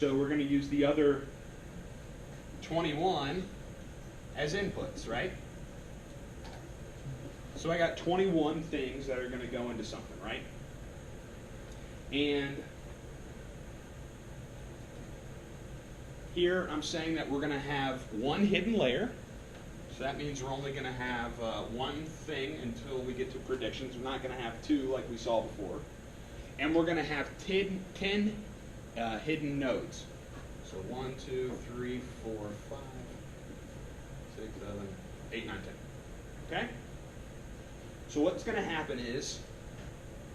So we're going to use the other 21 as inputs, right? So I got 21 things that are going to go into something, right? And here I'm saying that we're going to have one hidden layer. So that means we're only going to have one thing until we get to predictions. We're not going to have two like we saw before. And we're going to have 10 hidden nodes. So 1, 2, 3, 4, 5, 6, 7, 8, 9, 10. Okay? So what's going to happen is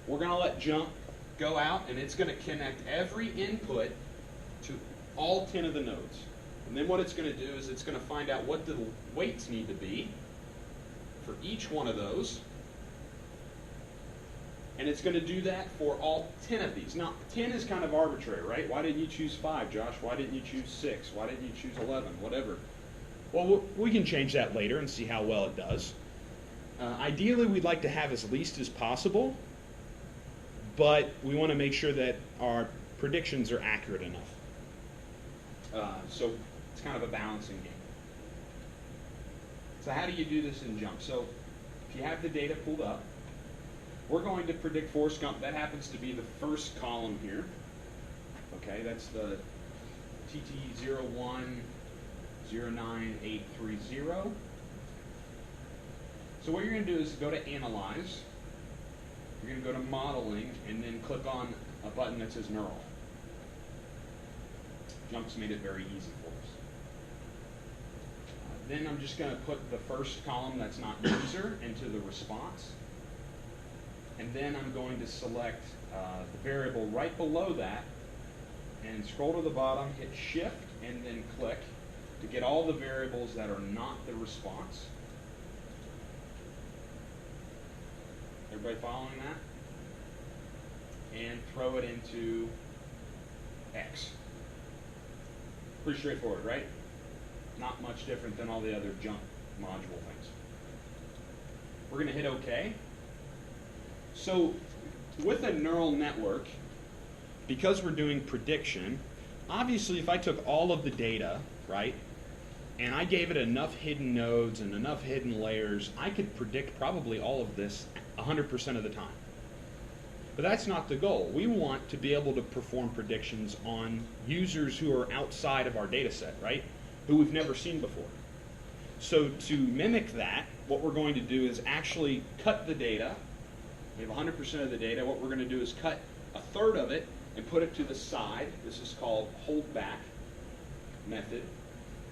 we're going to let jump go out, and it's going to connect every input to all 10 of the nodes. And then what it's going to do is it's going to find out what the weights need to be for each one of those. And it's going to do that for all 10 of these. Now, 10 is kind of arbitrary, right? Why didn't you choose 5, Josh? Why didn't you choose 6? Why didn't you choose 11? Whatever. Well, we can change that later and see how well it does. Ideally, we'd like to have as least as possible, but we want to make sure that our predictions are accurate enough. So it's kind of a balancing game. So how do you do this in jump? So if you have the data pulled up, we're going to predict for skunk. That happens to be the first column here. Okay, that's the TT0109830. So what you're going to do is go to Analyze. You're going to go to Modeling, and then click on a button that says Neural. Jump's made it very easy for us. Then I'm just going to put the first column that's not user into the response. And then I'm going to select the variable right below that and scroll to the bottom, hit Shift, and then click to get all the variables that are not the response. Everybody following that? And throw it into X. Pretty straightforward, right? Not much different than all the other jump module things. We're going to hit OK. So with a neural network, because we're doing prediction, obviously if I took all of the data, right, and I gave it enough hidden nodes and enough hidden layers, I could predict probably all of this 100% of the time. But that's not the goal. We want to be able to perform predictions on users who are outside of our data set, right, who we've never seen before. So to mimic that, what we're going to do is actually cut the data. We have 100% of the data. What we're going to do is cut a third of it and put it to the side. This is called holdback method.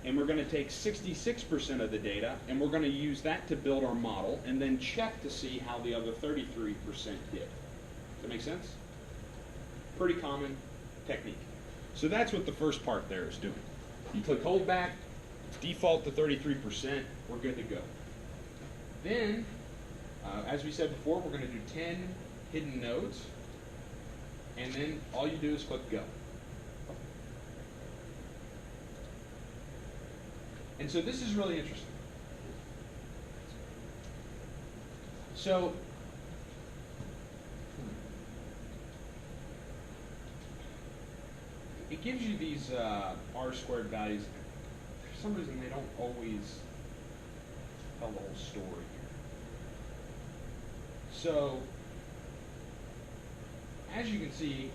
And we're going to take 66% of the data, and we're going to use that to build our model, and then check to see how the other 33% did. Does that make sense? Pretty common technique. So that's what the first part there is doing. You click holdback, default to 33%, we're good to go. Then, as we said before, we're going to do 10 hidden nodes, and then all you do is click go. And so this is really interesting. So it gives you these R-squared values. For some reason, they don't always tell the whole story here. So as you can see,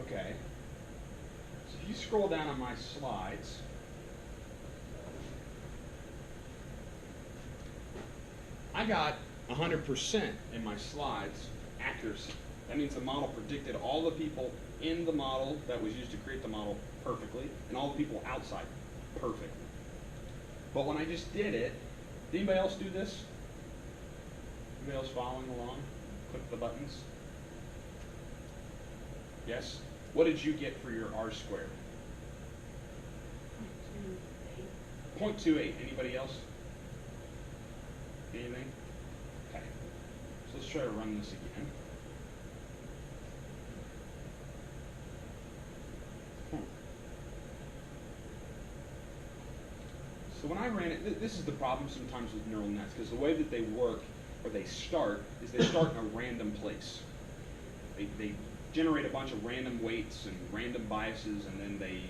okay, so if you scroll down on my slides, I got 100% in my slides accuracy. That means the model predicted all the people in the model that was used to create the model perfectly, and all the people outside perfectly. But when I just did it, did anybody else do this? Anybody else following along? Click the buttons. Yes? What did you get for your R squared? 0.28. Anybody else? Anything? Okay. So let's try to run this again. So when I ran it, this is the problem sometimes with neural nets, because the way that they work, or they start, is they start in a random place. They generate a bunch of random weights and random biases, and then they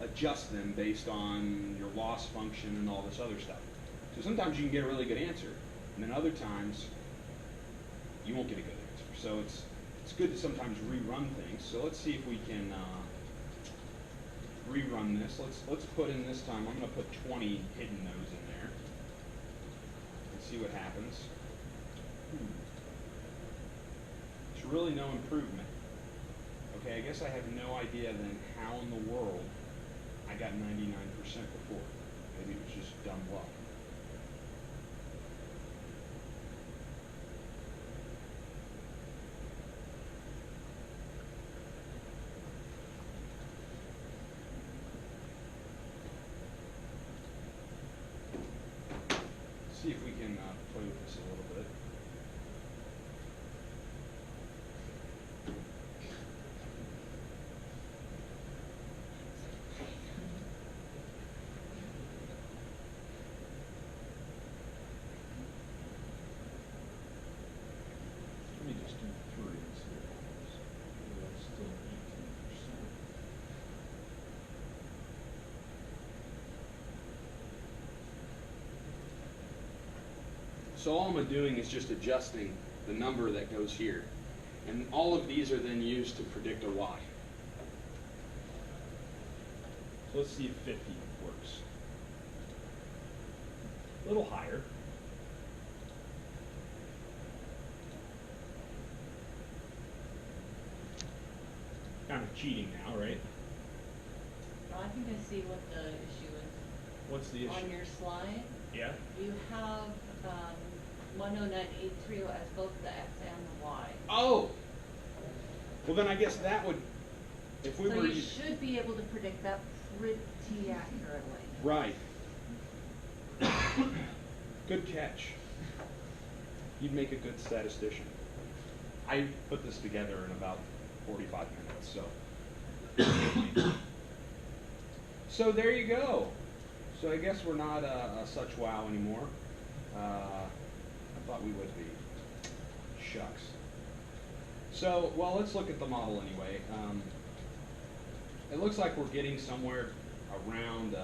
adjust them based on your loss function and all this other stuff. So sometimes you can get a really good answer, and then other times you won't get a good answer. So it's good to sometimes rerun things. So let's see if we can rerun this. Let's put in this time, I'm going to put 20 hidden nodes in there and see what happens. There's really no improvement. Okay, I guess I have no idea then how in the world I got 99% before. Maybe it was just dumb luck. See if we can play with this a little bit. Let me just do 3 and see what happens. That's still 18%. So all I'm doing is just adjusting the number that goes here. And all of these are then used to predict a y. So let's see if 50 works. A little higher. Kind of cheating now, right? Well, I think I see what the issue is. What's the issue? On your slide, Yeah? you have 10983 as both the x and the y. Oh! Well, then I guess that would, if we So were... you should be able to predict that pretty accurately. Right. Good catch. You'd make a good statistician. I put this together in about 45 minutes, so. So there you go. So I guess we're not a such wow anymore. I thought we would be. Shucks. So, well, let's look at the model anyway. It looks like we're getting somewhere around,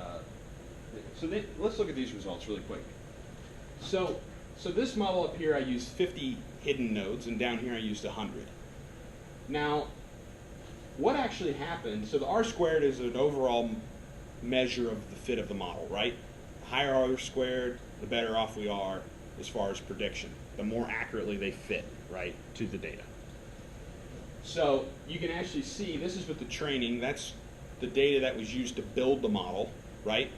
let's look at these results really quick. So this model up here I used 50 hidden nodes, and down here I used 100. Now, what actually happened, so the R squared is an overall measure of the fit of the model, right? The higher R squared, the better off we are as far as prediction. The more accurately they fit, right, to the data. So you can actually see, this is with the training, that's the data that was used to build the model, right?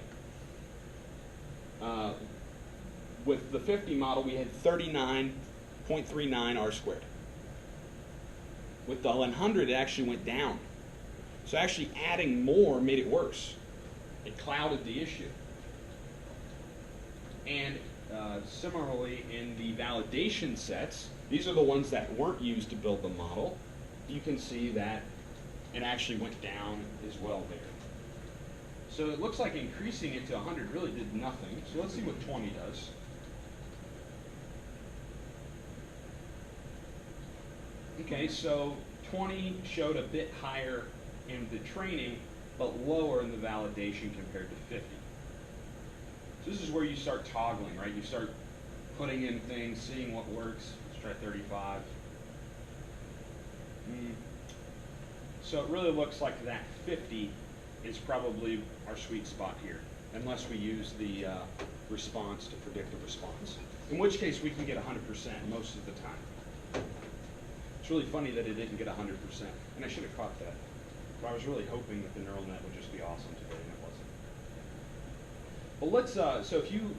With the 50 model, we had 39.39 R squared. With the 100, it actually went down. So actually adding more made it worse. It clouded the issue. And similarly, in the validation sets, these are the ones that weren't used to build the model. You can see that it actually went down as well there. So it looks like increasing it to 100 really did nothing. So let's see what 20 does. Okay, so 20 showed a bit higher in the training, but lower in the validation compared to 50. So this is where you start toggling, right? You start putting in things, seeing what works. Let's try 35. So it really looks like that 50 is probably our sweet spot here, unless we use the response to predict the response. In which case we can get 100% most of the time. It's really funny that it didn't get 100%, and I should have caught that. But I was really hoping that the neural net would just be awesome today, and it wasn't. But let's, so if you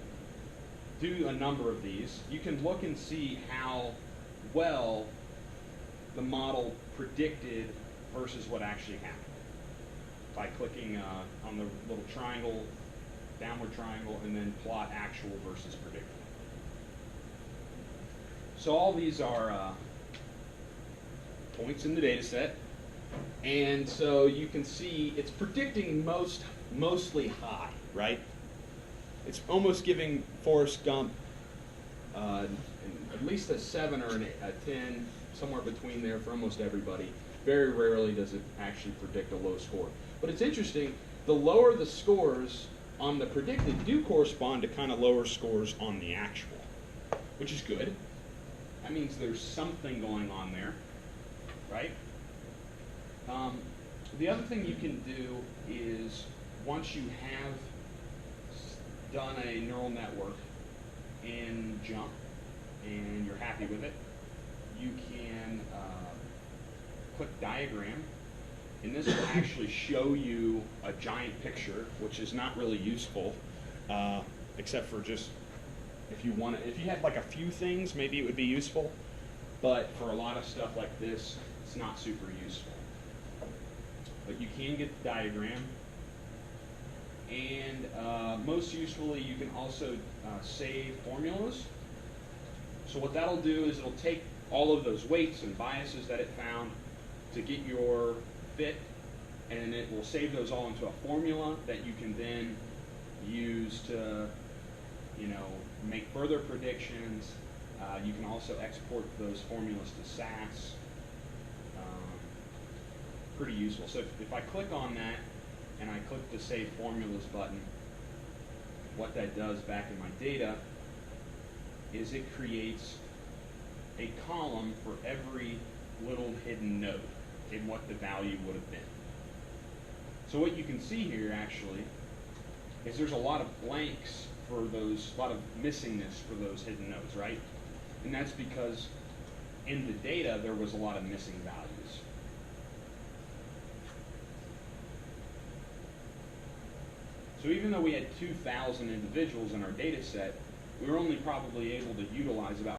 do a number of these, you can look and see how well the model predicted versus what actually happened by clicking on the little triangle, downward triangle, and then plot actual versus predicted. So all these are points in the data set, and so you can see it's predicting mostly high, right? It's almost giving Forrest Gump at least a 7 or a 10, somewhere between there for almost everybody. Very rarely does it actually predict a low score. But it's interesting, the lower the scores on the predicted do correspond to kind of lower scores on the actual, which is good. That means there's something going on there, right? The other thing you can do is, once you have done a neural network in Jump and you're happy with it, you can click Diagram, and this will actually show you a giant picture, which is not really useful, except for just if you want to. If you had like a few things, maybe it would be useful, but for a lot of stuff like this, it's not super useful. But you can get the diagram, and most usefully, you can also save formulas. So what that'll do is it'll take all of those weights and biases that it found to get your fit, and it will save those all into a formula that you can then use to, make further predictions. You can also export those formulas to SAS. Pretty useful. So if I click on that and I click the Save Formulas button, what that does back in my data is it creates a column for every little hidden node in what the value would have been. So what you can see here actually is there's a lot of blanks for those, a lot of missingness for those hidden nodes, right? And that's because in the data there was a lot of missing values. So even though we had 2,000 individuals in our data set, we were only probably able to utilize about